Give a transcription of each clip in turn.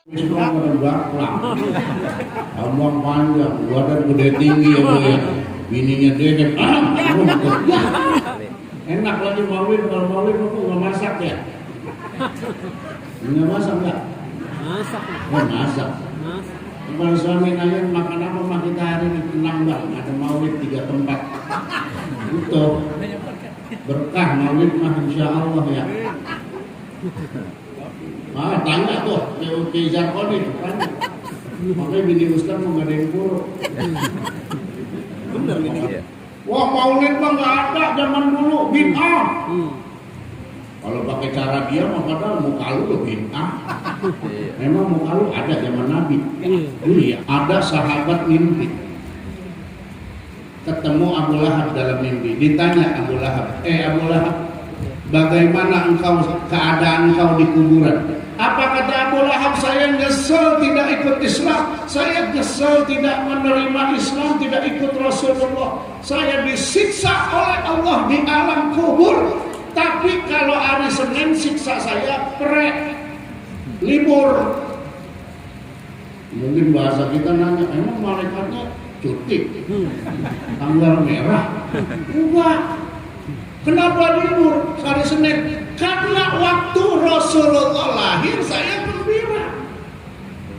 Islam pada baklang, abang panjang, badan gede tinggi ya bu ya, bininya dedek, enak lagi maulid. Kalau maulid aku nggak masak ya, nggak masak nggak? Masak. Oh masak. Kalau suami nanya makan apa mah kita hari ini tenang bang, ada maulid 3 tempat, itu berkah maulid mah insya Allah ya. Tanya tuh, ke Zarkoni tanya. Makanya bini Ustaz mau gak ada yang buruk. Bener gini. Wah maulid mah gak ada zaman dulu, bid'ah. Kalau pakai cara dia mah padahal muka lu bid'ah. Memang muka lu ada zaman Nabi. Iya, ada sahabat mimpi. Ketemu Abu Lahab dalam mimpi. Ditanya Abu Lahab, Abu Lahab, bagaimana keadaan engkau di kuburan? Apa kata Abu Lahab? Saya nyesel tidak ikut Islam. Saya nyesel tidak menerima Islam, tidak ikut Rasulullah. Saya disiksa oleh Allah di alam kubur. Tapi kalau hari Senin siksa saya libur. Mungkin bahasa kita nanya, emang malaikatnya cuti? Tanggal merah? Enggak. Kenapa libur hari Senin? Karena waktu Rasulullah lahir saya gembira.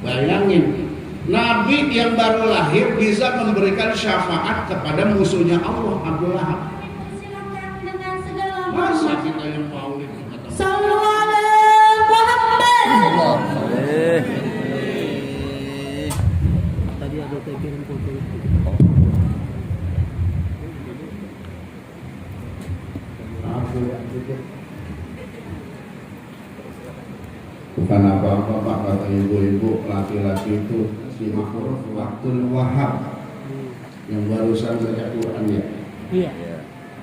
Bayangin, Nabi yang baru lahir bisa memberikan syafaat kepada musuhnya Allah, Abu Lahab. Masa kita yang maulid kata Sallallahu Muhammad. Tadi ada kirim foto. Bukan apa-apa Pak, kata ibu-ibu, laki-laki itu si Ma'ruf Waktul Wahab yang barusan baca Quran ya. Iya.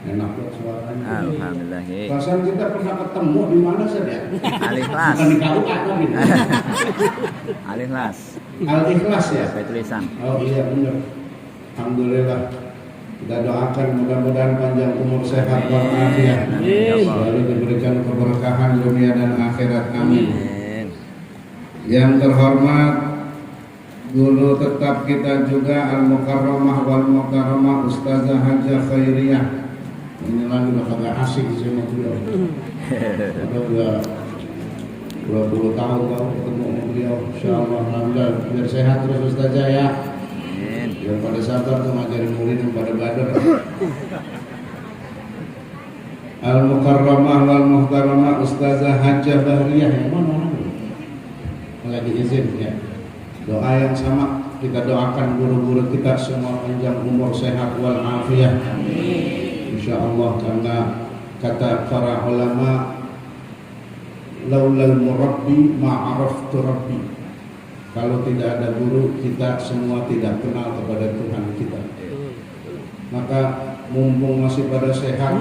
Enak banget suaranya. Alhamdulillah. Perasaan kita pernah ketemu di mana saja? Al-Ikhlas. Bukan di KUA kan ini. Al-Ikhlas. Al-Ikhlas ya. Pakai tulisan. Oh iya benar. Alhamdulillah. Kita doakan mudah-mudahan panjang umur, sehat walafiat. Selalu diberikan keberkahan dunia dan akhirat. Amin. Yang terhormat guru tetap kita juga Al-Mukarramah wal Mukarramah Ustazah Hajah Khairiyah. Ini lagi udah kagak asik sama beliau. Udah 20 tahun kau ketemu sama beliau. Insyaallah alhamdulillah biar sehat terus Ustazah ya. Biar pada sabar tuh ngajarin murid yang pada badar. Al-Mukarramah wal Muhtaramah Ustazah Hajah Bahriyah. Yang mana? Lagi izin ya. Doa yang sama kita doakan guru-guru kita semua panjang umur, sehat wal afiat. Insyaallah, karena kata para ulama, laulal murabbi ma'araftu rabbi. Kalau tidak ada guru, kita semua tidak kenal kepada Tuhan kita. Maka mumpung masih pada sehat,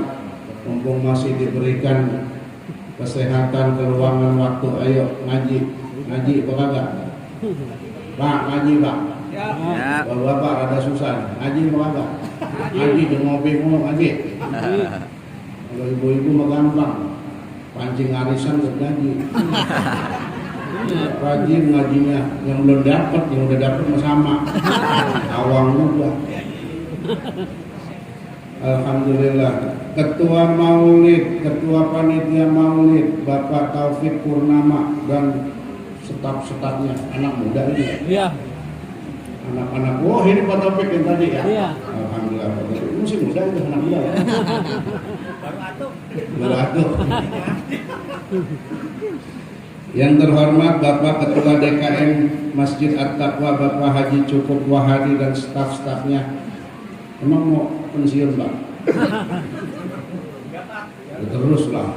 mumpung masih diberikan kesehatan, keluangan waktu, ayo ngaji apa kagak? Pak, ngaji Pak. Ya. Kalau Bapak rada susah, ngaji apa kagak? Ngaji di ngopi mulu ngaji. Kalau ibu-ibu mah gampang, pancing arisan buat ngaji. Rajin ngajinya, yang belum dapat, yang udah dapat mah sama. Awang juga. Alhamdulillah. Ketua Maulid, Ketua Panitia Maulid, Bapak Taufik Purnama dan staf-stafnya, anak muda ini. Iya. Anak-anak, oh ini Pak Taufik yang tadi ya. Iya. Alhamdulillah Pak Taufik, masih muda itu anak muda ya. Baru atuh. Yang terhormat Bapak Ketua DKM Masjid At-Taqwa, Bapak Haji Cukup Wahadi dan staf-stafnya. Emang mau pensiun Pak? Terus lah.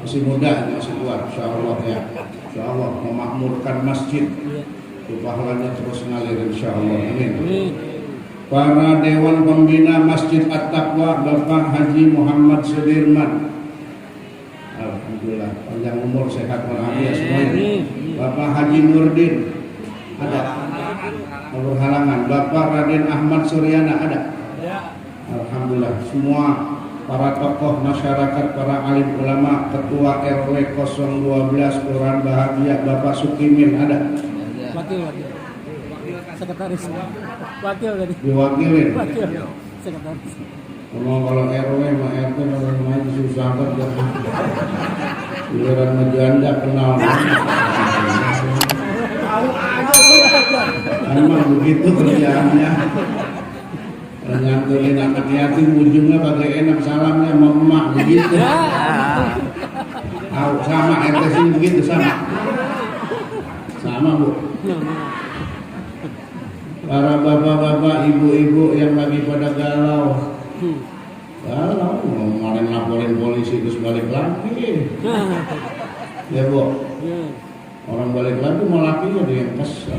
Masih muda, masih kuat, insyaallah ya. Insyaallah memakmurkan masjid. Pahalanya terus ngalir insyaallah. Amin. Para Dewan Pembina Masjid At-Taqwa, Bapak Haji Muhammad Sudirman. Alhamdulillah, panjang umur, sehat walafiat semuanya. Bapak Haji Nurdin ada. Berhalangan. Bapak Raden Ahmad Suryana ada. Alhamdulillah, semua para tokoh masyarakat, para alim ulama, ketua RW 012 Kelurahan Bahagia Bapak Sukimin ada? Wakil. Sekretaris. Wakil tadi. Diwakilin. Wakil. Sekretaris. Ngomong kalau RW sama RT orang main susah banget. Giliran ngejanda kenal. Emang begitu kerjaannya. Nganturin anak yatim ujungnya pakai enak salamnya sama emak begitu. Sama RT sini begitu sama Bu. Para bapak-bapak, ibu-ibu yang lagi pada galau, kemarin laporin polisi terus balik lagi. Ya Bu, orang balik lagi mau lakinya dia yang kesel.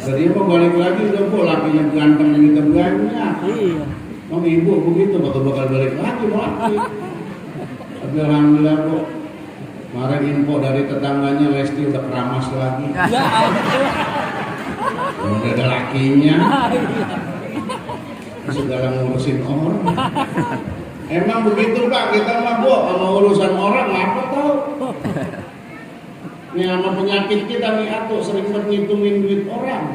Jadi mau balik lagi udah Bu, lakinya ganteng yang kita banyak. Om ibu begitu bakal balik lagi mau laki. Tapi alhamdulillah Bu, kemarin info dari tetangganya Lesti udah keramas lagi. Udah ada lakinya. Segala ngurusin orang. Emang begitu Pak, kita mah Bu, sama urusan orang apa tahu. Ini sama penyakit kita nih atuh sering ngitungin duit orang.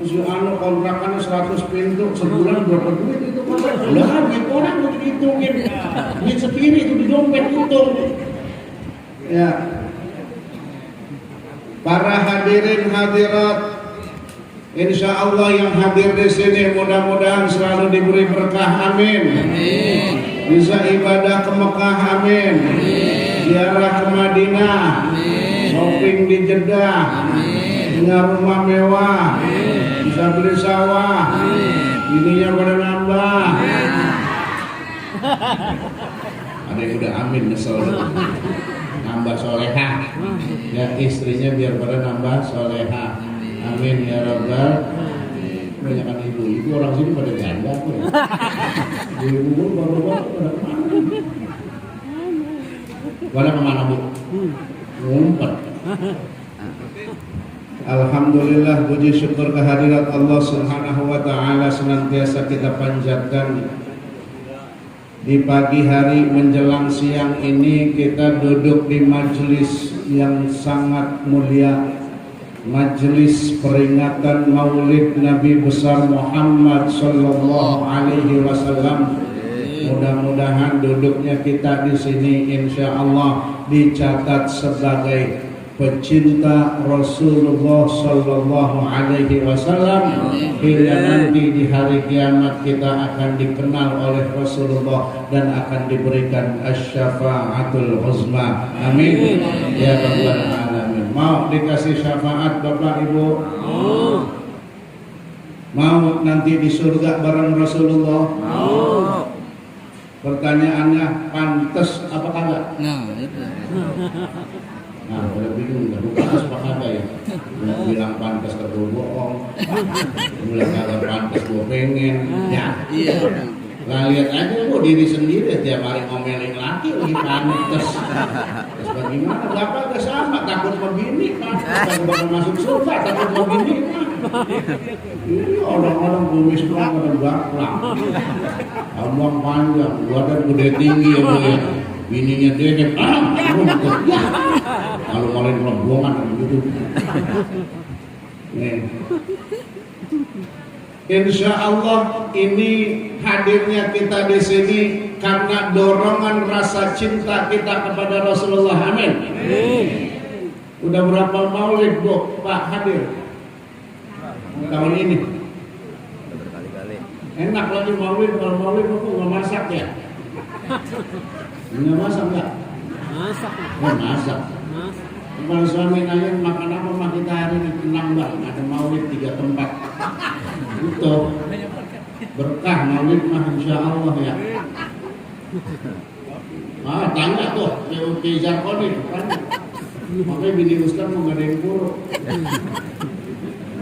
Terus kontrakannya 100 pintu sebulan berapa duit itu kontrak? Udah duit orang udah dihitungin. Duit sendiri itu di dompet hitung. Ya. Para hadirin hadirat, insya Allah yang hadir di sini mudah-mudahan selalu diberi berkah, amin. Amin. Bisa ibadah ke Mekah, amin. Ziarah ke Madinah, amin. Shopping di Jeddah, amin. Punya rumah mewah, amin. Bisa beli sawah, amin. Ininya pada nambah. Amin. Ada yang udah amin nyesel. Nambah soleha, ya istrinya biar pada nambah soleha, amin ya rabbal. Kebanyakan ibu orang sini pada janda tuh. Ibu baru-baru pada kemana? Pada kemana Bu? Ngumpet. Alhamdulillah, puji syukur kehadirat Allah Subhanahu wa Ta'ala senantiasa kita panjatkan. Di pagi hari menjelang siang ini kita duduk di majelis yang sangat mulia, majelis peringatan Maulid Nabi besar Muhammad sallallahu alaihi wasallam. Mudah-mudahan duduknya kita di sini insya Allah dicatat sebagai pecinta Rasulullah sallallahu alaihi wasallam, hingga nanti di hari kiamat kita akan dikenal oleh Rasulullah dan akan diberikan asy-syafa'atul uzma. Amin ya rabbal alamin. Mau dikasih syafaat Bapak Ibu? Mau nanti di surga bareng Rasulullah? Pertanyaannya, pantas apa kagak? Nah, itu. Nah, udah bingung, udah pantas apa kagak ya? Bilang pantas ke gue bohong, bilang kagak pantas gue pengen, ya. Iya. Nah, lihat aja Bu diri sendiri tiap hari ngomelin laki lagi pantas. Terus bagaimana? Bapak gak sama, takut begini, Pak. Takut masuk surga, takut begini, Pak. Ini orang-orang kumis doang pada baklang. Abang panjang, badan gede tinggi ya Bu ya. Bininya deket, kalau ngalahin rombongan begitu. Nih. Insya Allah ini hadirnya kita di sini karena dorongan rasa cinta kita kepada Rasulullah. Amin. Udah berapa maulid Bu Pak hadir tahun ini? Berkali-kali. Enak lagi maulid, kalau maulid aku nggak masak ya? Nggak masak nggak? Masak. Masak. Kalau suami nanya makan apa mah kita hari ini tenang Mbak, ada maulid 3 tempat. Itu berkah maulid mah insya Allah ya. Tanya tuh ke Zarkoni kan. Makanya bini Ustaz mau ngadain buruk.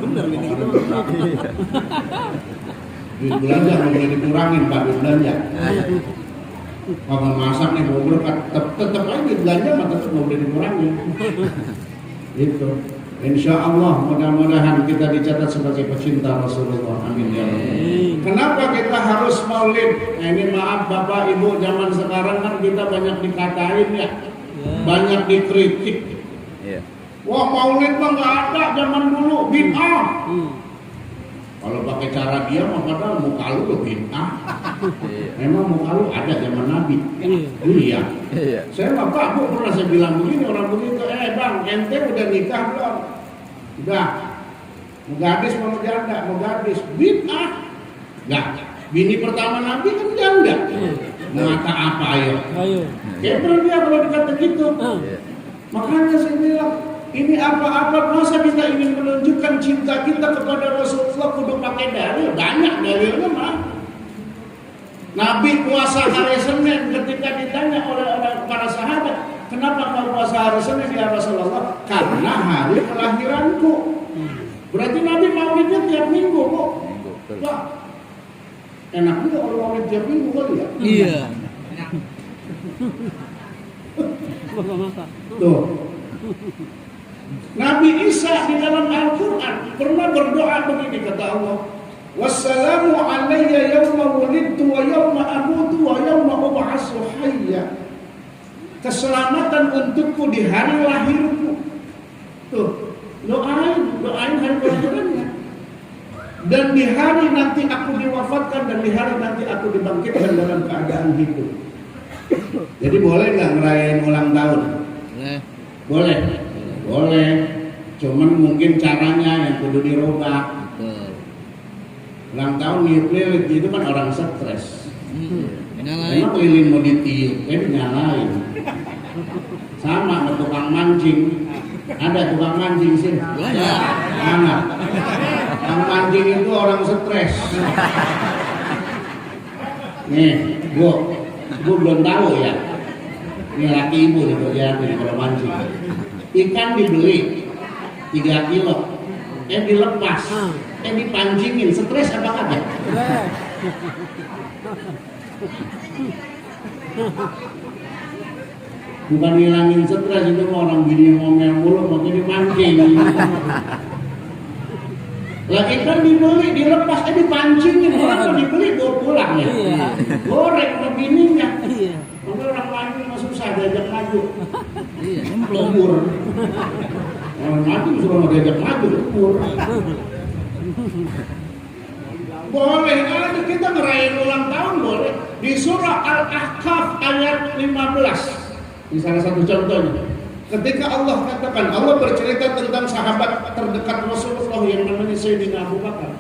Bener ini gitu. Duit belanja mau boleh dikurangin Pak, duit belanja. Kalau masak nih mau berkat, tetap lagi belanja mah tetap mau boleh dikurangin. Gitu. Insya Allah mudah-mudahan kita dicatat sebagai pecinta Rasulullah. Amin ya Allah. Kenapa kita harus maulid? Nah, ini maaf Bapak Ibu, zaman sekarang kan kita banyak dikatain ya, banyak dikritik. Wah maulid mah nggak ada zaman dulu, bid'ah. Kalau pakai cara dia mah padahal muka lu lo bid'ah. Memang muka lu ada zaman Nabi. Iya. Saya Bapak Bu pernah saya bilang begini, orang begitu, bang, ente udah nikah belum? Udah. Mau gadis mau janda, mau gadis, bid'ah. Enggak. Bini pertama Nabi kan janda. Mengata apa ayo? Kebel dia kalau dikata gitu. Makanya saya bilang, ini apa-apa masa kita ingin menunjukkan cinta kita kepada Rasulullah kudu pakai dalil. Banyak dalilnya mah. Nabi puasa hari Senin ketika ditanya oleh para sahabat, kenapa kau puasa hari Senin ya Rasulullah? Karena hari kelahiranku. Berarti Nabi maulidnya tiap minggu kok. Wah, enak juga kalau maulid tiap minggu kali ya. Iya. Tuh. Nabi Isa di dalam Al-Quran pernah berdoa begini, kata Allah, wassalamu alayya yawma wulidtu wa yawma amutu wa yawma ub'atsu hayya. Keselamatan untukku di hari lahirku. Tuh, doain hari kelahirannya. Dan di hari nanti aku diwafatkan, dan di hari nanti aku dibangkitkan dalam keadaan hidup. Jadi boleh nggak ngerayain ulang tahun? Boleh. Boleh. Cuman mungkin caranya yang kudu dirubah. Ulang tahun niup-lilit itu kan orang stres. Emang lilin mau ditiup, nyalain. Sama sama tukang mancing. Ada tukang mancing sih? Mana? Tukang mancing itu orang stres. Nih, gua belum tahu ya. Ini laki ibu nih kerjaan kalau mancing. Ikan dibeli 3 kilo, dilepas, dipancingin, stres apa kagak? Bukan ngilangin stres, itu orang bini ngomel mulu, makanya dipancing. Lah ikan dibeli, dilepas, dipancingin, orang dibeli bawa pulang ya. Goreng sama bininya. Maka orang mancing mah susah diajak maju. Lembur. Orang mancing suruh diajak maju, lembur. Boleh, kalau kita ngerayain ulang tahun boleh. Di surah Al-Ahqaf ayat 15. Ini salah satu contohnya. Ketika Allah katakan, Allah bercerita tentang sahabat terdekat Rasulullah yang namanya Sayyidina Abu Bakar.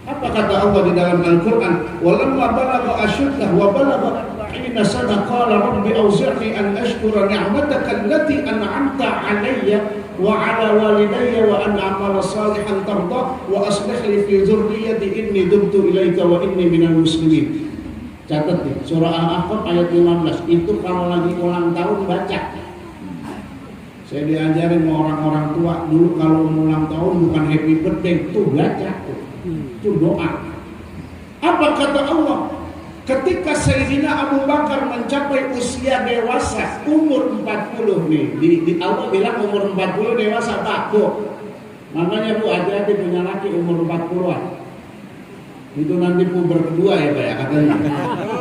Apa kata Allah di dalam Al-Quran? Walamma balagha ashuddah wa balagha 40 sana qala rabbi awzi'ni an ashkura ni'mataka allati an'amta 'alayya wa 'ala walidayya wa an a'mala salihan tardah wa aslih li fi dzurriyyati inni tubtu ilaika wa inni minal muslimin. Catat nih, surah Al-Ahqaf ayat 15. Itu kalau lagi ulang tahun baca. Saya diajarin sama orang-orang tua dulu kalau ulang tahun bukan happy birthday, itu baca. Itu doa. Apa kata Allah? Ketika Sayyidina Abu Bakar mencapai usia dewasa, umur 40 nih, di Allah bilang umur 40 dewasa, Pak, Bu. Makanya Bu, hati-hati punya laki umur 40-an. Itu nanti puber kedua ya Pak ya, katanya.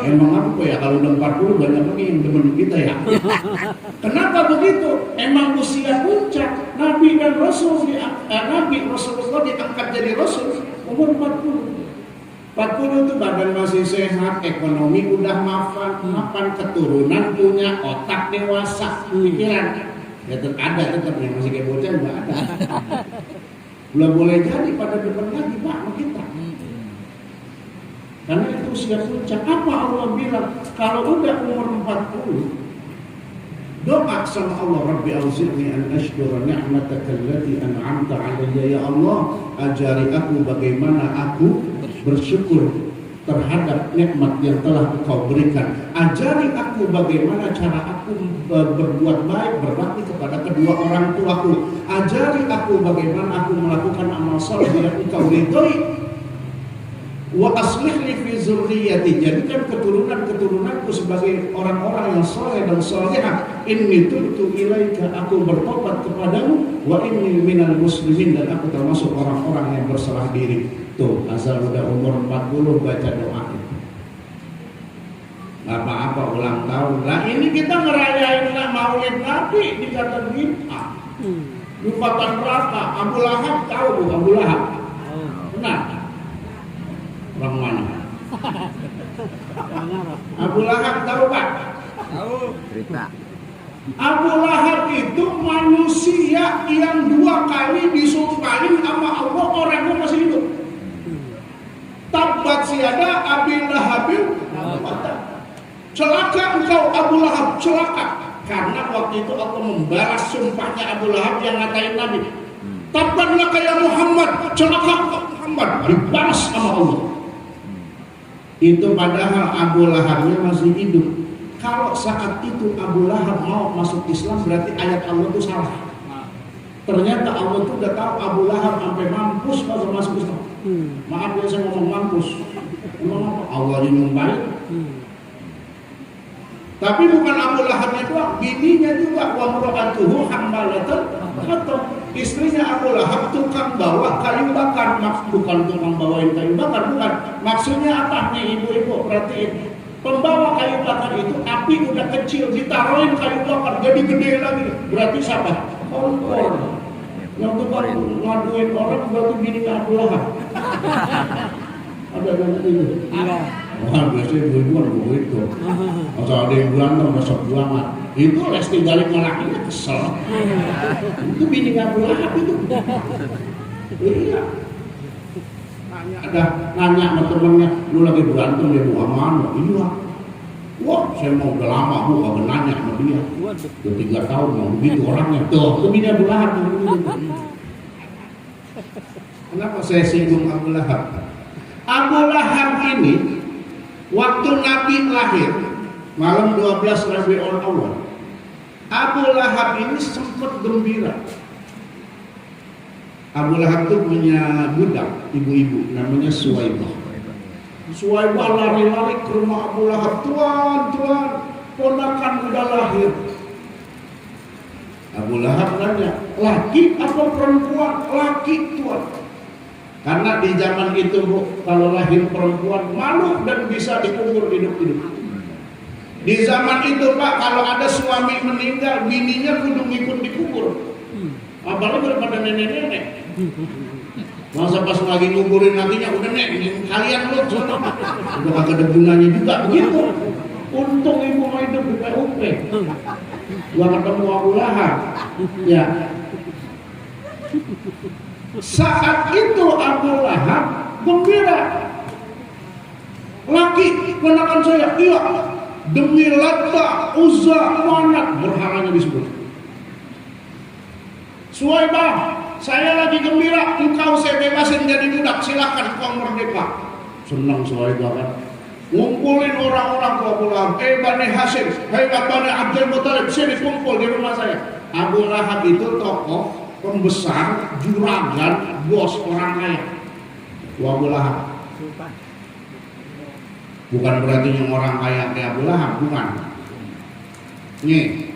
Emang apa ya, kalau udah 40 banyak lagi yang temen kita ya. Kenapa begitu? Emang usia puncak. Nabi dan Rasul, Nabi Rasulullah diangkat jadi Rasul umur 40. 40 itu badan masih sehat, ekonomi udah mapan, keturunan punya, otak dewasa, pikiran. Ya ada tetap yang masih kayak bocah nggak ada. Belum boleh jadi pada depan lagi Pak kita. Karena itu usia puncak. Apa Allah bilang? Kalau udah umur 40, doa sama Allah, Rabbi auzi'ni an ashkura ni'mataka allati an'amta 'alayya. Ya Allah, ajari aku bagaimana aku bersyukur terhadap nikmat yang telah Engkau berikan. Ajari aku bagaimana cara aku berbuat baik, berbakti kepada kedua orang tuaku. Ajari aku bagaimana aku melakukan amal saleh yang Engkau ridhoi. Wa aslih li fi zurriyyati, jadikan keturunan-keturunanku sebagai orang-orang yang saleh dan salihah. Inni tubtu ilaika, aku bertobat kepadamu. Wa inni minal muslimin, dan aku termasuk orang-orang yang berserah diri. Tuh, asal udah umur 40 baca doa itu. Apa-apa ulang tahun. Nah ini kita ngerayain Maulid Nabi dikata bid'ah. Lupatan neraka. Abu Lahab tahu bu, Abu Lahab. Benar. Orang mana? Abu Lahab tahu Pak? Tahu. Cerita. Abu Lahab itu manusia yang 2 kali disumpahin sama Allah, orangnya masih hidup. Tabbat siada Abi Lahabin. Celaka engkau Abu Lahab, celaka. Karena waktu itu Allah membalas sumpahnya Abu Lahab yang ngatain Nabi. Tabbat laka ya Muhammad, celaka engkau Muhammad, dibalas sama Allah. Itu padahal Abu Lahabnya masih hidup. Kalau saat itu Abu Lahab mau masuk Islam, berarti ayat Allah itu salah. Ternyata Allah itu udah tahu Abu Lahab sampai mampus kalau masuk Islam. Maaf ya saya ngomong mampus. Emang apa? Allah nyumpahin. Tapi bukan Abu Lahabnya doang, bininya juga. Wa mra'atuhu hammalatan hatab. Istrinya Abu Lahab tukang bawa kayu bakar. Bukan tukang bawain kayu bakar, bukan. Maksudnya apa nih ibu-ibu? Perhatiin. Pembawa kayu bakar itu api udah kecil, ditaruhin kayu bakar jadi gede lagi. Berarti siapa? Kompor. Yang tukang ngaduin orang berarti bininya Abu Lahab. Ada yang itu? Wah, biasanya ibu-ibu kan begitu. Masa ada yang berantem, masa buangan. Itu Lesti balik ngelakinya kesel. Itu bini Abu Lahab itu. Iya. Ada nanya sama temennya, lu lagi berantem dia mau aman? Iya. Wah, saya mau udah lama bu, kagak nanya sama dia. Udah 3 tahun mau begitu orangnya. Tuh, itu bini Abu Lahab. Kenapa saya singgung Abu Lahab? Abu Lahab ini waktu Nabi lahir malam 12 Rabiul Awal, Abu Lahab ini sempat gembira. Abu Lahab itu punya budak ibu-ibu namanya Suwaibah. Suwaibah lari-lari ke rumah Abu Lahab, tuan, ponakan udah lahir. Abu Lahab nanya, laki apa perempuan? Laki tuan. Karena di zaman itu bu, kalau lahir perempuan malu dan bisa dikubur hidup-hidup. Di zaman itu Pak, kalau ada suami meninggal, bininya kudu ngikut dikubur. Apalagi daripada nenek-nenek. Masa pas lagi nguburin nantinya udah nek, kalian lu udah kagak ada gunanya juga begitu. Untung ibu mau hidup di PUP. Gua ketemu Abu Lahab. Ya. Saat itu Abu Lahab gembira. Laki kenakan saya, iya. Demi Latta, Uzza, Manat, berhalanya disebut. Suwaibah, saya lagi gembira, engkau saya bebasin jadi budak, silakan kau merdeka. Senang Suwaibah kan. Ngumpulin orang-orang ke Abu Lahab, Bani Hashim, Bani Abdul Muttalib, sini kumpul di rumah saya. Abu Lahab itu tokoh pembesar, juragan, bos orang kaya. Abu Lahab. Bukan berarti yang orang kaya kayak Abu Lahab, bukan. Nih,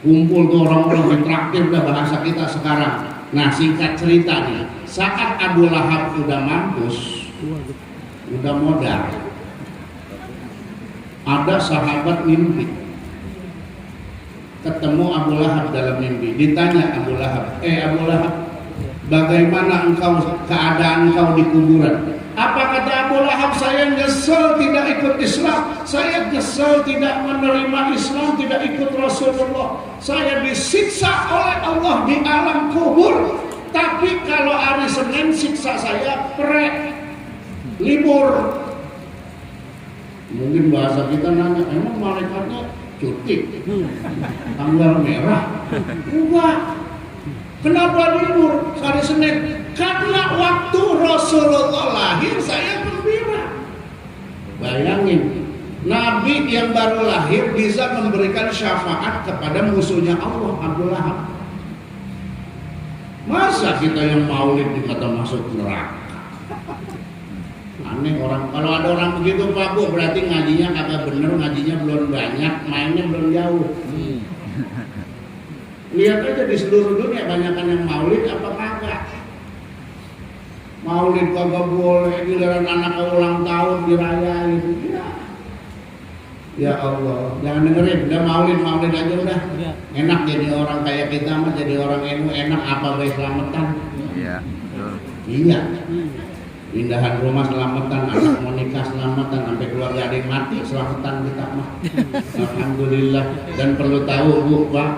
kumpul tuh orang-orang yang traktir udah bahasa kita sekarang. Nah singkat cerita nih, saat Abu Lahab udah mampus, udah modal, ada sahabat mimpi, ketemu Abu Lahab dalam mimpi, ditanya Abu Lahab, Abu Lahab, bagaimana keadaan engkau di kuburan? Apa kata Abu Lahab? Saya nyesel tidak ikut Islam, saya nyesel tidak menerima Islam, tidak ikut Rasulullah. Saya disiksa oleh Allah di alam kubur. Tapi kalau hari Senin siksa saya libur. Mungkin bahasa kita nanya, emang malaikatnya cuti? Tanggal merah? Enggak. Kenapa libur hari Senin? Karena waktu Rasulullah lahir saya gembira. Bayangin, Nabi yang baru lahir bisa memberikan syafaat kepada musuhnya Allah, Abu Lahab. Masa kita yang maulid dikata masuk neraka? Aneh orang, kalau ada orang begitu Pak Bu, berarti ngajinya kagak bener, ngajinya belum banyak, mainnya belum jauh. Lihat aja di seluruh dunia banyakan yang maulid apa kagak. Maulid kagak boleh, giliran anak ulang tahun dirayain. Ya Allah, jangan dengerin, udah maulid aja udah. Ya. Enak jadi orang kayak kita mah, jadi orang NU enak apa baik selamatan. Iya, betul. Iya. Pindahan rumah selamatan, anak mau nikah selamatan, sampai keluarga ada yang mati selamatan kita mah. Alhamdulillah. Dan perlu tahu Bu, Pak,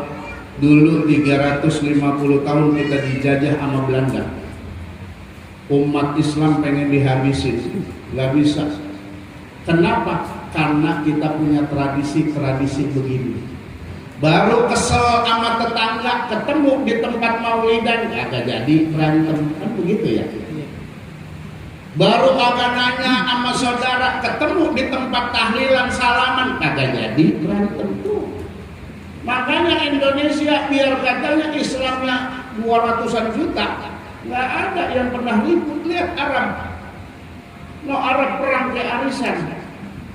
dulu 350 tahun kita dijajah sama Belanda. Umat Islam pengen dihabisin, nggak bisa. Kenapa? Karena kita punya tradisi begini. Baru kesel sama tetangga, ketemu di tempat maulidan, kagak jadi berantem, kan begitu ya. Baru kagak nanya sama saudara, ketemu di tempat tahlilan salaman, kagak jadi berantem tuh. Makanya Indonesia biar katanya Islamnya 200-an juta, nggak ada yang pernah ribut. Lihat Arab, Arab perang kayak arisan.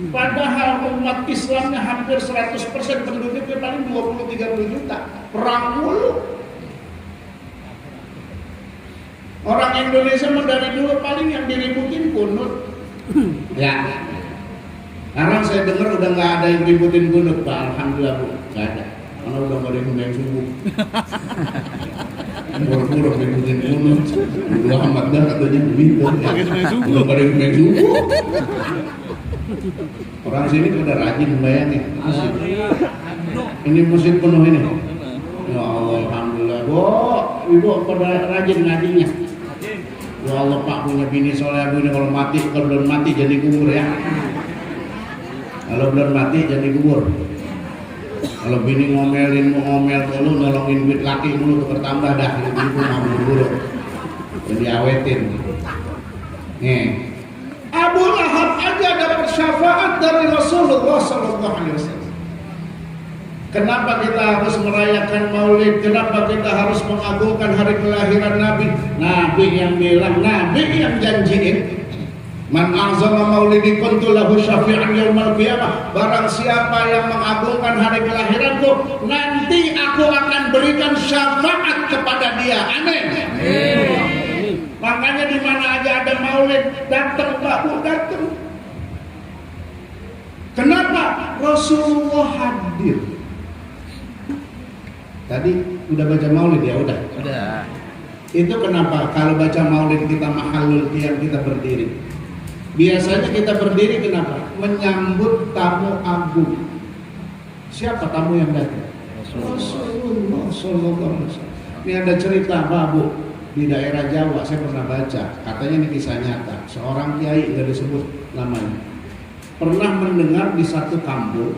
Padahal umat Islamnya hampir 100% penduduknya paling 20-30 juta, perang mulu. Orang Indonesia dari dulu paling yang diributin kunut. Ya. Sekarang saya dengar udah nggak ada yang ributin kunut, Pak. Alhamdulillah Bu, nggak ada. Karena udah nggak ada yang main subuh. Murah-murah ributin kunut. Udah amat dah katanya begitu. Udah nggak ada yang main subuh. Orang sini udah rajin bayangin. Ini masjid penuh ini. Ya Allah, alhamdulillah. Bu, ibu pada rajin ngajinya. Ya Allah Pak, punya bini soleh ini kalau belum mati jadi kubur ya. Kalau belum mati jadi kubur. Kalau bini ngomel mulu, nolongin duit laki mulu tuh bertambah dah. Ibu mau buru-buru. Jadi awetin. Nih. Abu Lahab aja dapat syafaat dari Rasulullah SAW. Kenapa kita harus merayakan Maulid? Kenapa kita harus mengagungkan hari kelahiran Nabi? Nabi yang bilang, Nabi yang janjiin. Man a'zama maulidi kuntu lahu syafi'an yaumal qiyamah. Barang siapa yang mengagungkan hari kelahiranku, nanti aku akan berikan syafaat kepada dia. Amin. Makanya di mana aja ada maulid, datang Pak Bu, datang. Kenapa? Rasulullah hadir. Tadi udah baca maulid ya, udah. Itu kenapa kalau baca maulid kita mahalul qiyam, kita berdiri. Biasanya kita berdiri kenapa? Menyambut tamu agung. Siapa tamu yang datang? Rasulullah SAW. Ini ada cerita Pak Bu. Di daerah Jawa saya pernah baca, katanya ini kisah nyata. Seorang kiai, nggak disebut namanya, pernah mendengar di satu kampung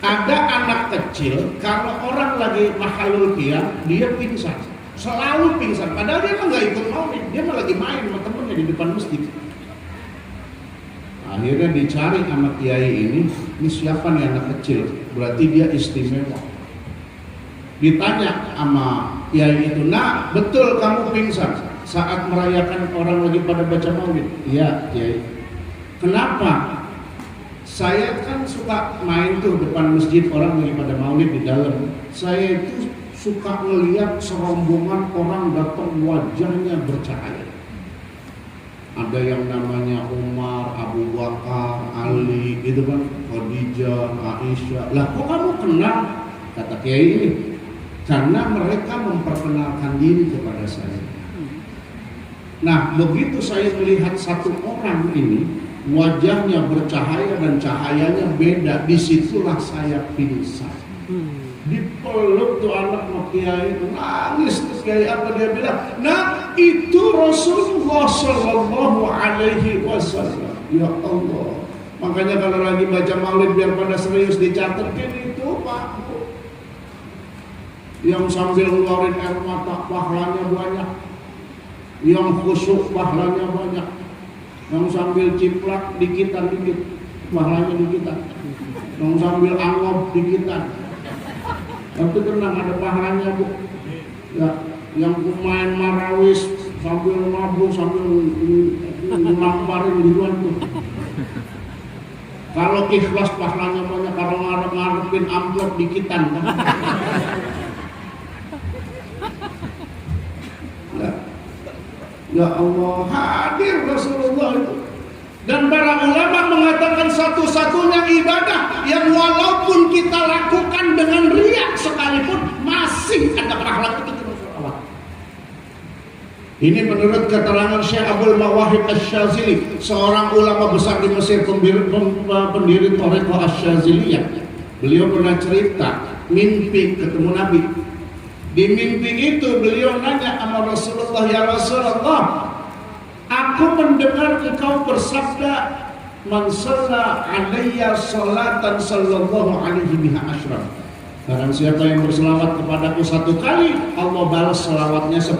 ada anak kecil kalau orang lagi mahalul qiyam dia pingsan, selalu pingsan. Padahal dia nggak ikut maulid, dia malah lagi main sama temennya di depan masjid. Akhirnya dicari sama kiai ini siapa nih anak kecil? Berarti dia istimewa. Ditanya sama kiai itu, nah betul kamu pingsan saat merayakan orang lagi pada baca maulid? Iya kiai. Kenapa? Saya kan suka main tuh depan masjid orang lagi pada maulid di dalam. Saya itu suka melihat serombongan orang datang wajahnya bercahaya. Ada yang namanya Umar, Abu Bakar, Ali, gitu kan, Khadijah, Aisyah. Lah kok kamu kenal? Kata kiai ini. Karena mereka memperkenalkan diri kepada saya. Nah, begitu saya melihat satu orang ini, wajahnya bercahaya dan cahayanya beda, disitulah saya pingsan. Dipeluk tuh anak kiai itu, nangis terus kiai apa dia bilang? Nah, itu Rasulullah Shallallahu Alaihi Wasallam. Ya Allah. Makanya kalau lagi baca maulid biar pada serius dicatatkan itu Pak. Yang sambil ngeluarin air mata pahalanya banyak, yang khusyuk pahalanya banyak, yang sambil ciplak dikitan dikit pahalanya dikitan, yang sambil angop dikitan. Tapi tenang, ada pahalanya Bu. Ya, yang main marawis sambil mabuk sambil namparin gituan tuh. Kalau ikhlas pahalanya banyak, kalau ngarep-ngarepin amplop dikitan kan. Ya Allah, hadir Rasulullah itu. Dan para ulama mengatakan satu-satunya ibadah yang walaupun kita lakukan dengan riak sekalipun masih ada pahala ketika bersolawat. Ini menurut keterangan Syekh Abdul Mawahib Asy-Syadzili, seorang ulama besar di Mesir, pendiri Thariqah Asy-Syadziliyah. Beliau pernah cerita mimpi ketemu Nabi. Di mimpi itu beliau nanya sama Rasulullah, ya Rasulullah, aku mendengar engkau bersabda, man shalla alayya salatan sallallahu alaihi biha asyra. Barang siapa yang berselawat kepadaku 1 kali, Allah balas selawatnya 10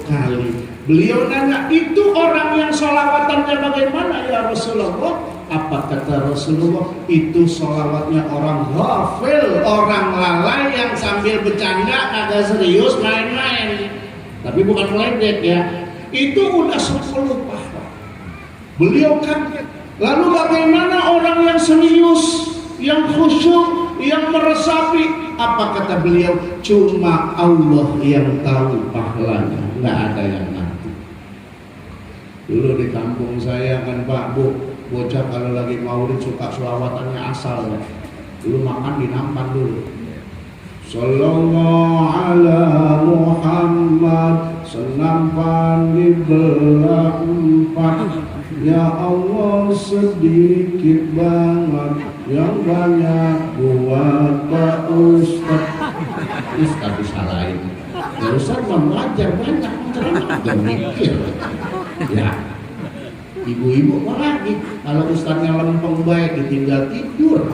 kali. Beliau nanya, itu orang yang selawatannya bagaimana ya Rasulullah? Apa kata Rasulullah? Itu sholawatnya orang ghafil, orang lalai yang sambil bercanda agak serius main-main. Tapi bukan meledek ya. Itu udah 10 pahala. Beliau kaget. Lalu bagaimana orang yang serius, yang khusyuk, yang meresapi? Apa kata beliau? Cuma Allah yang tahu pahalanya, nggak ada yang nanti. Dulu di kampung saya kan Pak Bu, bocah kalau lagi maulid suka selawatannya asal ya. Dulu makan di nampan dulu. Sallallahu ala Muhammad, senampan dibelah 4. Ya Allah sedikit banget, yang banyak buat Pak Ustaz. Ustaz disalahin. Ya Ustaz mengajar banyak, gak mikir. Ya. Ibu-ibu apa lagi? Kalau ustaznya lempeng baik ditinggal tidur.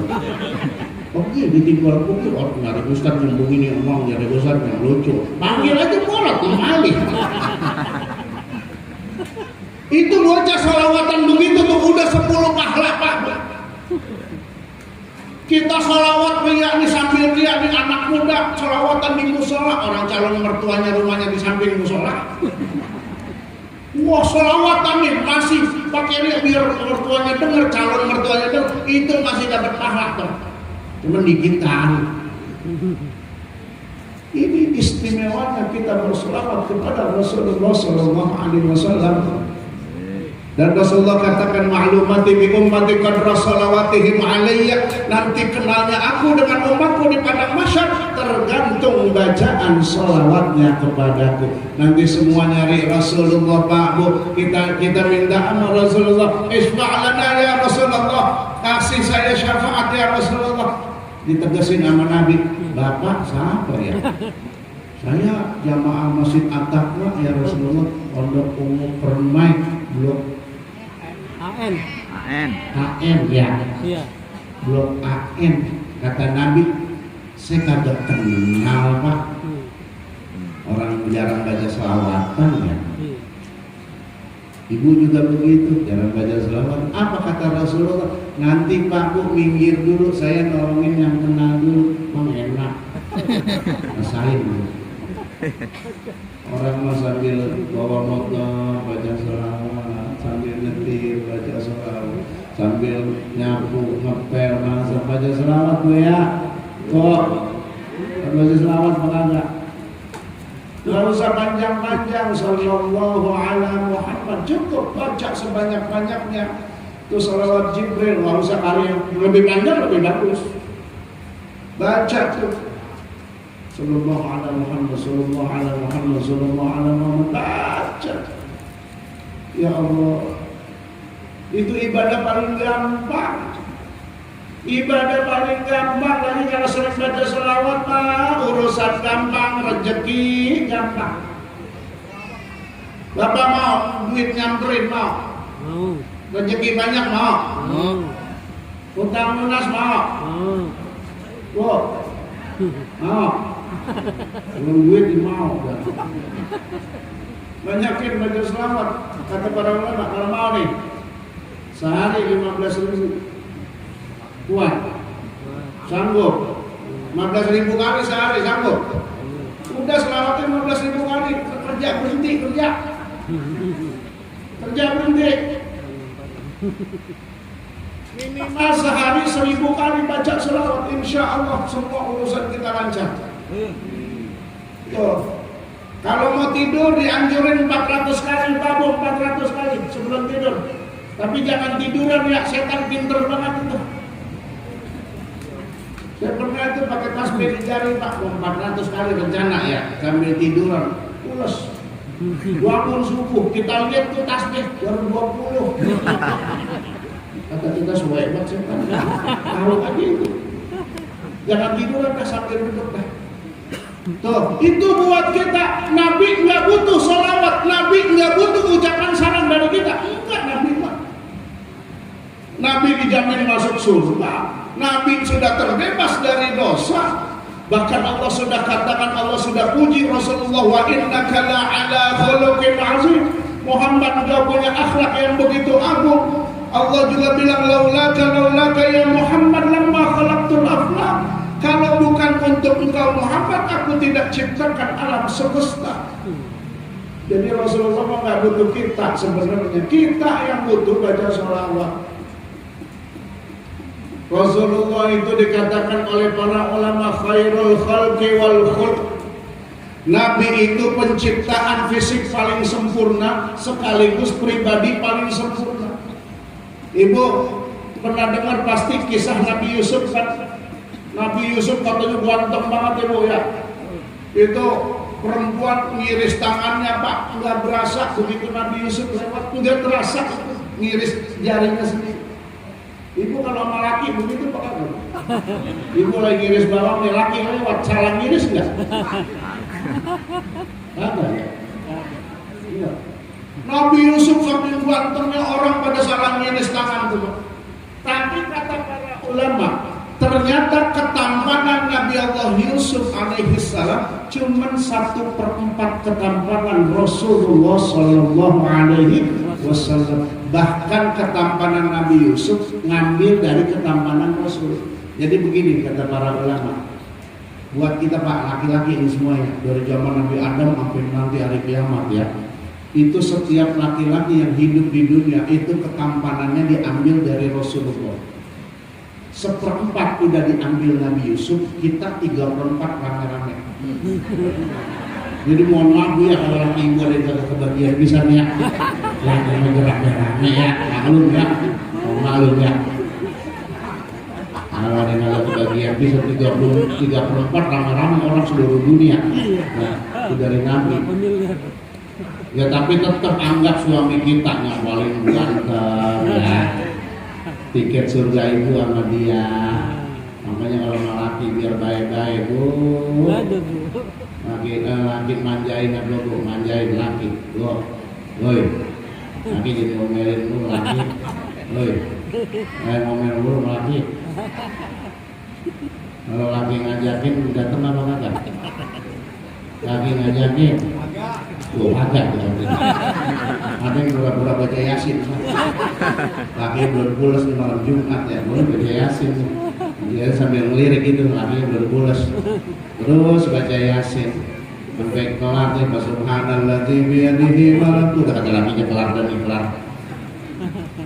Oke, ditinggal tidur. Oh, nyari ustaz nyambung ini ngomong, nyari ustaz yang lucu. Panggil aja bolot kembali. Itu bocah sholawatan begitu tuh udah 10 pahala Pak. Kita sholawat nih sambil riak nih, anak muda sholawatan di musola, orang calon mertuanya rumahnya di samping musola. Wah, sholawatan nih masih pakai riak biar mertuanya dengar, calon mertuanya dengar, itu masih dapat pahala tuh. Cuman digital. Ini istimewanya kita bersolawat kepada Rasulullah SAW. Dan Rasulullah katakan, ma'lumati bi ummati qadra salawatihim alayya, nanti kenalnya aku dengan umatku di padang mahsyar tergantung bacaan salawatnya kepadaku. Nanti semua nyari Rasulullah Pak Bu, kita minta sama Rasulullah, isma' lana ya Rasulullah, kasih saya syafaat ya Rasulullah. Ditegasin sama Nabi, Bapak siapa ya? Saya jamaah Masjid At-Taqwa ya Rasulullah, Pondok Ungu Permai Blok AN ya. Iya. Blok AN. Kata Nabi, saya kagak kenal Pak. Orang jarang baca selawatan ya. Ibu juga begitu, jarang baca selawat. Apa kata Rasulullah? Nanti Pak Bu minggir dulu, saya nolongin yang kenal dulu. Bang enak. Rasain dulu. Orang mah sambil bawa motor baca selawat, sambil nyetir baca selawat, sambil nyapu ngepel masa baca selawat Bu ya. Kok baca selawat apa enggak? Gak usah panjang-panjang. Sallallahu ala Muhammad, cukup baca sebanyak-banyaknya. Itu salawat Jibril, gak usah kali yang lebih panjang lebih bagus. Baca tuh Sallallahu ala Muhammad, Sallallahu ala Muhammad, Sallallahu ala Muhammad. Baca. Ya Allah, itu ibadah paling gampang. Ibadah paling gampang. Lagi kalau sering baca selawat mah urusan gampang, rezeki gampang. Bapak mau duit nyamperin mau? Rezeki banyak mau? Utang lunas mau? Wow. Mau? Belum duit mau. Banyakin baca selawat. Kata para ulama, kalau mau nih sehari 15.000 kuat, sanggup. 15.000 kali sehari sanggup. Udah selawatin 15.000 kali. Kerja berhenti, kerja berhenti. Minimal sehari 1000 kali baca selawat, insya Allah semua urusan kita lancar. Tuh. Kalau mau tidur dianjurin 400 kali, Babu 400 kali sebelum tidur. Tapi jangan tiduran ya, setan pinter banget itu. Saya pernah itu pakai tasbih di jari Pak, 400 kali rencana ya, sambil tiduran, pules. Bangun subuh, kita lihat tuh tasbih baru 20. Kata kita hebat setan. Tahu aja itu. Jangan tiduran dah sambil duduk dah. Tuh, itu buat kita. Nabi nggak butuh salawat, Nabi nggak butuh ucapan salam dari kita. Enggak, Nabi mah. Nabi dijamin masuk surga. Nabi sudah terbebas dari dosa. Bahkan Allah sudah katakan, Allah sudah puji Rasulullah, wa innaka la'ala khuluqin azim. Muhammad juga punya akhlak yang begitu agung. Allah juga bilang, laulaka ya Muhammad lamma khalaqtul aflaq. Kalau bukan untuk engkau Muhammad, aku tidak ciptakan alam semesta. Jadi Rasulullah nggak butuh kita sebenarnya. Kita yang butuh baca sholawat. Rasulullah itu dikatakan oleh para ulama khairul khalqi wal khulq. Nabi itu penciptaan fisik paling sempurna sekaligus pribadi paling sempurna. Ibu pernah dengar pasti kisah Nabi Yusuf kan? Nabi Yusuf katanya ganteng banget ibu ya. Itu perempuan ngiris tangannya Pak, nggak berasa. Begitu Nabi Yusuf lewat nggak terasa ngiris jarinya sendiri. Ibu kalau sama laki begitu Pak kan? Ibu lagi ngiris bawang, nih laki lewat, salah ngiris nggak? Ada ya? Iya. Nabi Yusuf saking gantengnya orang pada salah ngiris tangan tuh. Tapi kata para ulama, ternyata ketampanan Nabi Allah Yusuf alaihi salam cuman 1/4 ketampanan Rasulullah sallallahu alaihi wasallam. Bahkan ketampanan Nabi Yusuf ngambil dari ketampanan Rasul. Jadi begini kata para ulama, buat kita Pak laki-laki ini semuanya dari zaman Nabi Adam sampai nanti hari kiamat ya, itu setiap laki-laki yang hidup di dunia itu ketampanannya diambil dari Rasulullah. 1/4 udah diambil Nabi Yusuf, kita 3/4 rame-rame. Jadi mohon maaf ya kalau laki ibu ada yang kebagian bisa nih ya. Yang gerak rame ya, maklum ya, maklum ya. Kalau ada yang kebagian bisa 3/4 rame-rame orang seluruh dunia. Nah, itu dari Nabi. Ya tapi tetap anggap suami kita yang paling ganteng ya. Tiket surga itu sama dia. Makanya kalau sama laki biar baik-baik bu. Laki manjain apa bu? Manjain laki. Woi. Laki jadi ngomelin lu laki. Woi. Ngomel lu laki. Kalau laki ngajakin datang apa kagak? Laki ngajakin. Tuh agak tuh. Ada yang pura-pura baca Yasin. Laki belum pulas di malam Jumat ya, belum baca Yasin. Dia sambil ngelirik gitu, laki belum pulas. Terus baca Yasin. Sampai kelar nih, subhanalladzi biyadihi malaku. Udah kata lakinya kelar dan ikrar.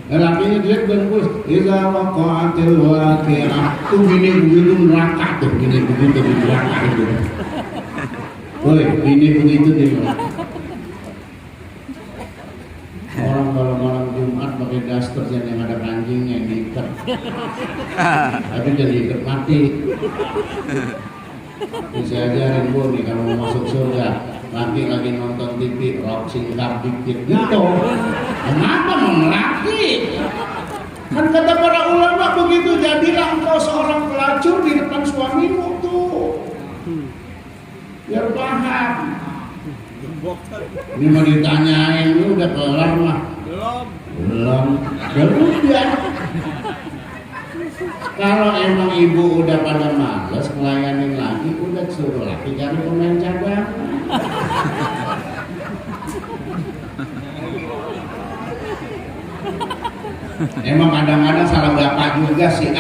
Lakinya jelek dan pulas. Iza waqa'atil waqi'ah. Tuh gini begitu neraka tuh, gini begitu di neraka gitu. Woi, ini begitu nih. Orang kalau malam Jumat pakai daster yang ada kancingnya yang diikat. Tapi jadi ikat mati. Bisa ajarin bu nih kalau mau masuk surga, laki nonton TV, rok singkat dikit gitu. Kenapa laki? Kan kata para ulama begitu, jadilah engkau seorang pelacur di depan suamimu tuh. Biar paham. Ini mau ditanyain, lu udah kelar mah? Belum ya. Kalau emang ibu udah pada males ngelayanin lagi, udah suruh laki cari pemain cadangan. Emang kadang-kadang salah bapak juga sih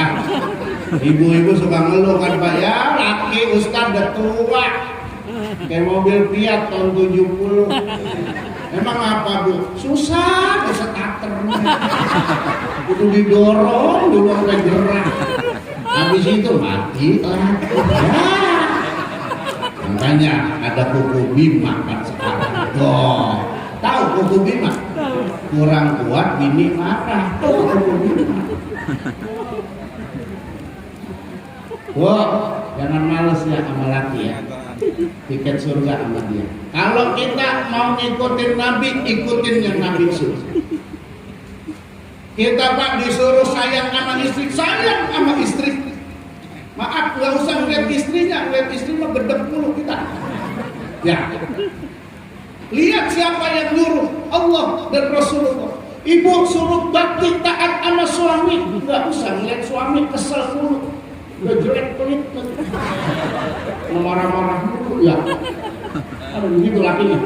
Ibu-ibu suka ngeluh kan Pak, ya laki Ustaz udah tua kayak mobil Fiat tahun 70. Emang apa bu? Susah bisa starternya. Kudu didorong dulu sampai gerak. Habis itu mati lagi. Makanya ada kuku Bima kan sekarang. Tuh, tahu kuku Bima? Kurang kuat bini marah. Tuh kuku Bima. Wah, jangan males ya sama laki ya. Tiket surga sama dia. Kalau kita mau ngikutin Nabi, ikutin yang Nabi suruh. Kita Pak disuruh sayang sama istri, sayang sama istri. Maaf, nggak usah lihat istrinya mah bedek mulu kita. Ya, lihat siapa yang nyuruh, Allah dan Rasulullah. Ibu suruh bakti taat sama suami, nggak usah lihat suami kesel mulu, udah jelek pelit, marah-marah mulu, ya. Ada begitu lakinya.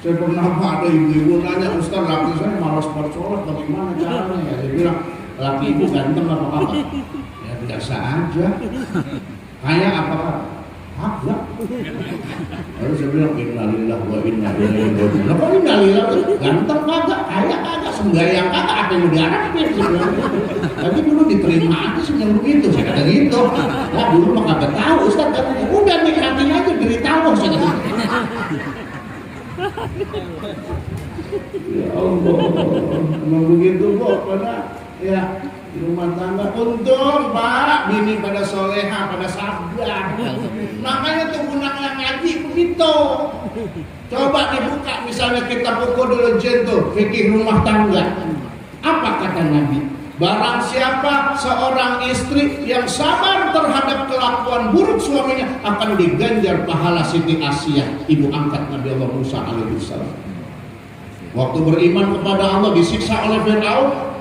Saya pernah ada ibu-ibu nanya, Ustaz, laki saya malas sholat, bagaimana caranya ya? Saya bilang, laki ibu ganteng apa-apa? Ya biasa aja. Kayak apa-apa? Agak. Lalu saya bilang, innalillah wa inna ilaihi raji'un. Kok innalillah? Ganteng kagak, kaya kagak, sembahyang kagak, apa yang diharapin? Tapi dulu diterima aja sebelum begitu, saya kata gitu. Nah dulu mah kagak tahu, Ustaz katanya, udah nikmatin aja derita, saya kata. Ya Allah, memang begitu kok, karena ya di rumah tangga untung Pak, bini pada soleha, pada sabar. Makanya tuh undang yang ngaji begitu. Coba dibuka, misalnya kita buku dulu jentuh fikih rumah tangga. Apa kata Nabi? Barang siapa seorang istri yang sabar terhadap kelakuan buruk suaminya akan diganjar pahala Siti Asia, ibu angkat Nabi Allah Musa alaihissalam. Waktu beriman kepada Allah disiksa oleh Fir'aun,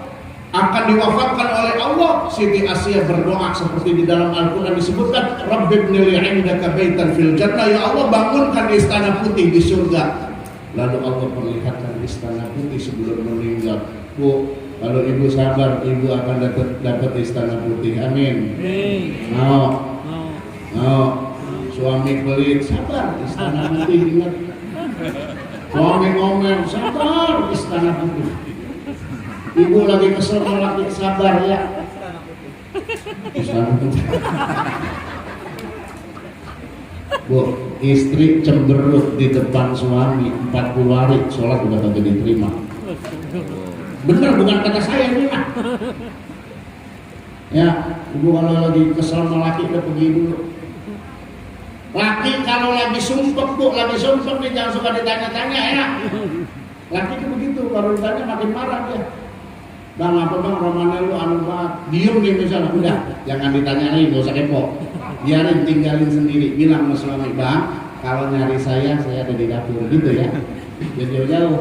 akan diwafatkan oleh Allah. Siti Asia berdoa seperti di dalam Al-Quran disebutkan, Rabbi ibnili indaka baitan fil jannah, ya Allah bangunkan istana putih di surga. Lalu Allah perlihatkan istana putih sebelum meninggal. Bu, kalau ibu sabar, ibu akan dapat istana putih. Amin. Mau. Suami pelit, sabar, istana putih. Ingat. Suami ngomel, sabar, istana putih. Ibu lagi kesel lagi, sabar ya. Istana putih. Bu, istri cemberut di depan suami 40 hari, sholat udah kagak diterima. Bener, bukan kata saya ini. Ya, ibu kalau lagi kesel sama laki udah pergi dulu. Laki kalau lagi sumpek bu, lagi sumpek nih jangan suka ditanya-tanya ya. Laki itu begitu, kalau ditanya makin marah dia. Bang apa bang romannya lu anu banget, diem nih misalnya, udah jangan ditanyain, gak usah kepo. Biarin tinggalin sendiri, bilang sama suami, bang kalau nyari saya ada di dapur gitu ya. Jadi jauh-jauh.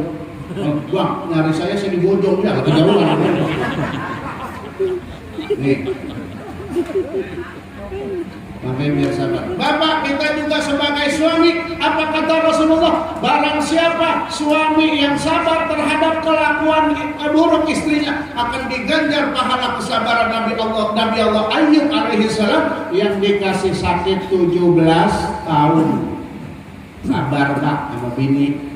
Bang, nyari saya di bojong ya, kejauhan. Nih. Makanya biar sabar. Bapak, kita juga sebagai suami, apa kata Rasulullah? Barang siapa suami yang sabar terhadap kelakuan buruk istrinya akan diganjar pahala kesabaran Nabi Allah Ayyub alaihissalam yang dikasih sakit 17 tahun. Sabar Pak sama bini.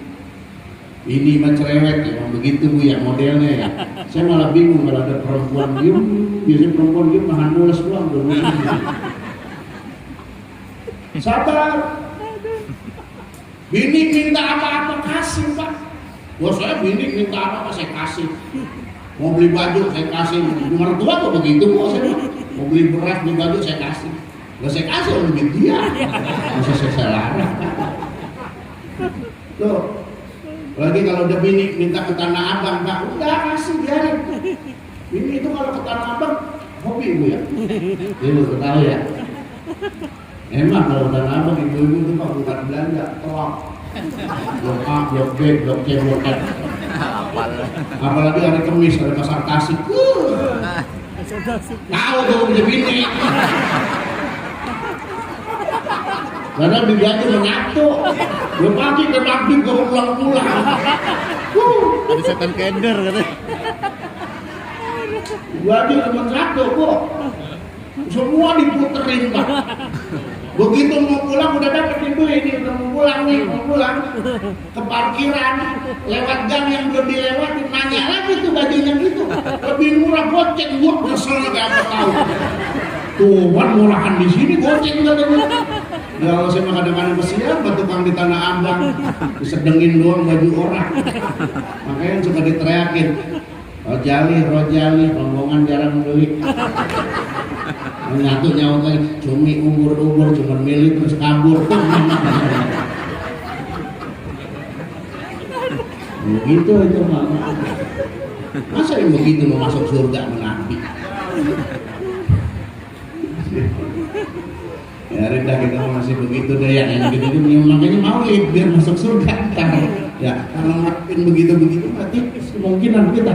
Ini mencerewet, emang begitu bu ya modelnya ya. Saya malah bingung kalau ada perempuan diem, biasanya perempuan diem mahan mules doang. Sabar. Bini minta apa-apa kasih Pak. Wah saya bini minta apa-apa saya kasih. Mau beli baju saya kasih. Mertua kok begitu kok saya. Mau beli beras beli baju saya kasih. Gak saya kasih lebih dia. Masa saya larang. Tuh. Lagi kalau udah bini minta ke Tanah Abang, Pak, udah kasih biarin. Bini itu kalau ke Tanah Abang hobi ibu ya. Ibu tahu ya. Emang kalau Tanah Abang ibu-ibu itu Pak bukan belanja, tolak. Blok A, blok B, blok C, blok F. Apalagi hari Kamis ada pasar Tasik. Tahu tuh punya bini. Karena digaji menyatu. Gue pagi ke pagi gue pulang-pulang. Ada setan keder katanya. Gaji cuma satu kok. Semua diputerin Pak. Begitu mau pulang udah dapat duit ini, udah mau pulang nih, mau pulang ke parkiran, lewat gang yang belum dilewati, nanya lagi tuh gajinya lebih murah goceng, gua kesel kayak apa tahu. Tuhan murahan di sini goceng katanya. Ya Allah, saya mah kadang-kadang kesian buat tukang di Tanah Abang, disedengin doang baju orang. Makanya suka diteriakin, Rojali, rombongan jarang beli. Nyatu nyawa lagi, cumi ubur cuma milih terus kabur. Begitu itu mama. Masa yang begitu mau masuk surga menanti? Ya rendah kita masih begitu deh yang gitu makanya maulid biar masuk surga. Ya kalau ngelakuin begitu mati kemungkinan kita.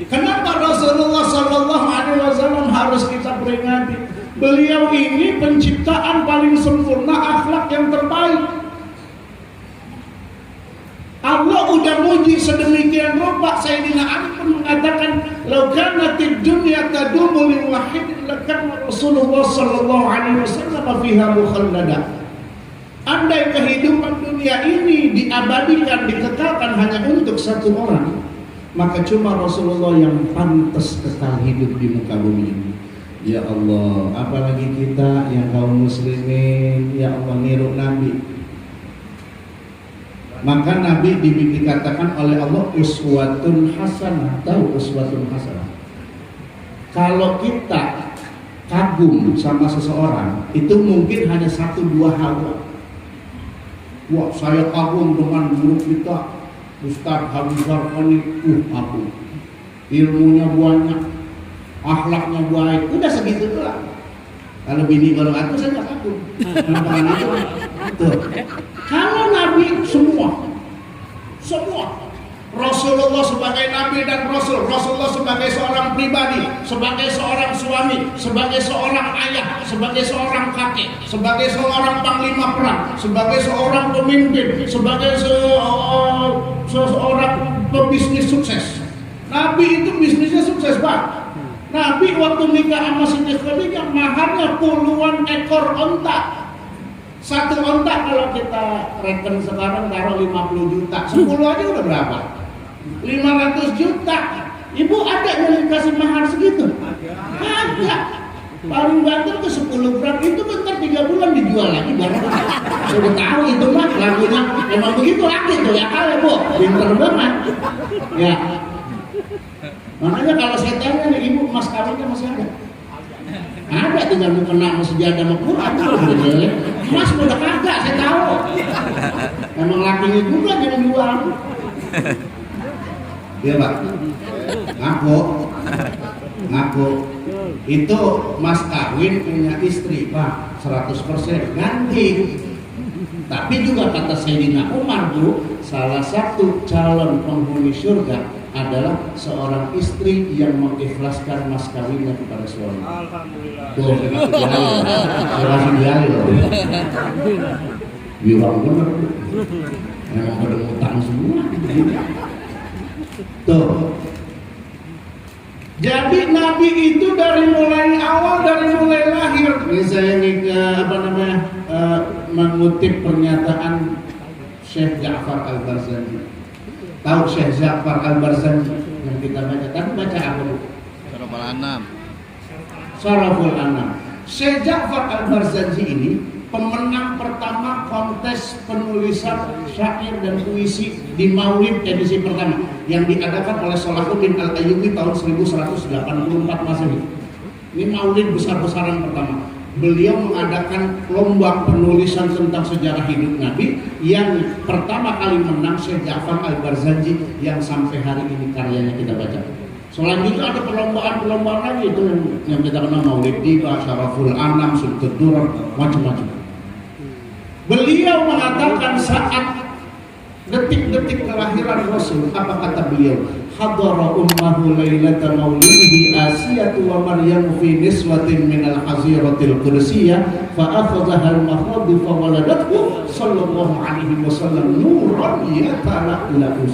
Kenapa Rasulullah Sallallahu Alaihi Wasallam harus kita peringati? Beliau ini penciptaan paling sempurna, akhlak yang terbaik. Allah udah muji sedemikian rupa. Sayyidina Ali pun mengatakan, "Lau kanatid dunya tadumu li wahidin lakana Rasulullah sallallahu alaihi wasallam fiha mukhallada." Andai kehidupan dunia ini diabadikan, dikekalkan hanya untuk satu orang, maka cuma Rasulullah yang pantas kekal hidup di muka bumi ini. Ya Allah, apalagi kita yang kaum muslimin, ya Allah niru Nabi. Maka Nabi dikatakan oleh Allah uswatun hasanah. Tahu uswatun hasanah? Kalau kita kagum sama seseorang, itu mungkin hanya 1-2 hal. Wah, saya kagum dengan guru kita Ustaz Habib Zarqani, aku ilmunya banyak, akhlaknya baik, udah segitu doang. Kalau bini kalau aku saya nggak kagum. Tuh. Kalau Nabi semua Rasulullah sebagai Nabi dan Rasul, Rasulullah sebagai seorang pribadi, sebagai seorang suami, sebagai seorang ayah, sebagai seorang kakek, sebagai seorang panglima perang, sebagai seorang pemimpin, sebagai seorang pebisnis sukses. Nabi itu bisnisnya sukses banget. Nabi waktu nikah sama Siti Khadijah maharnya puluhan ekor onta. Satu onta kalau kita reken sekarang taruh 50 juta, 10 aja udah berapa? 500 juta. Ibu ada yang dikasih mahar segitu? Ada. Paling banter ke 10 gram itu bentar 3 bulan dijual lagi barang. Sudah tahu itu mah lagunya memang begitu lagi tuh ya kali Bu, pinter banget. Ya. Makanya kalau saya tanya nih ibu mas kawinnya masih ada? Ada, tinggal mau kena mau sejadah mau Quran. Mas udah kagak, saya tahu. Emang lakinya juga yang jual. Iya Pak. Ngaku. Itu mas kawin punya istri Pak 100% ganti. Tapi juga kata Sayyidina Umar Bu, salah satu calon penghuni surga adalah seorang istri yang mengikhlaskan mas kawinnya kepada suami. Alhamdulillah. Tuh, saya kasih loh. Bilang bener. Memang pada ngutang semua. Tuh. Jadi Nabi itu dari mulai awal, dari mulai lahir. Ini saya mengutip pernyataan Syekh Ja'far Al-Barzanji. Tahu Syekh Ja'far Al-Barzanji yang kita baca? Tapi baca apa Bu? Syaraful Anam. Syaraful Anam. Syekh Ja'far Al-Barzanji ini pemenang pertama kontes penulisan syair dan puisi di Maulid edisi pertama yang diadakan oleh Salahuddin Al-Ayyubi tahun 1184 Masehi. Ini Maulid besar-besaran pertama. Beliau mengadakan lomba penulisan tentang sejarah hidup Nabi yang pertama kali menang Syekh Ja'far Al-Barzanji yang sampai hari ini karyanya kita baca. Selanjutnya ada perlombaan lagi itu yang kita kenal Maulid Tiba, Syaraful Anam, Sultud Durar, macam-macam. Beliau mengatakan saat detik-detik kelahiran Rasul, apa kata beliau? Hadara ummahu lailata maulidihi Asiyatu wa Maryam fi niswatin minal haziratil qudsiyah fa akhadhaha al-makhadu fa waladathu sallallahu alaihi wasallam nuran yatala'u.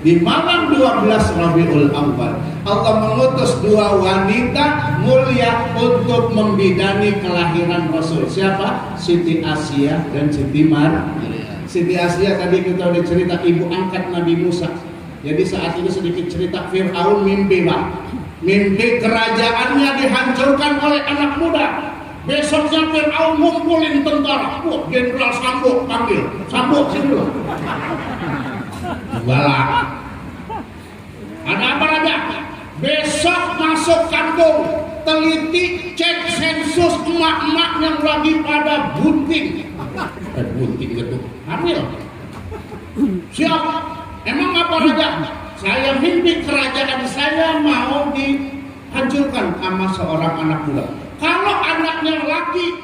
Di malam 12 Rabiul Awal Allah mengutus 2 wanita mulia untuk membidani kelahiran Rasul. Siapa? Siti Asia dan Siti Maryam. Siti Asia tadi kita udah cerita ibu angkat Nabi Musa. Jadi saat ini sedikit cerita, Fir'aun mimpi Pak. Mimpi kerajaannya dihancurkan oleh anak muda. Besoknya Fir'aun ngumpulin tentara. Wah, Jenderal Sambo panggil. Sambo sini loh. Galak. Ada apa Raja? Besok masuk kampung, teliti cek sensus emak-emak yang lagi pada bunting. Bunting gitu, hamil. Siap. Emang apa Raja? Saya mimpi kerajaan saya mau dihancurkan sama seorang anak muda. Kalau anaknya laki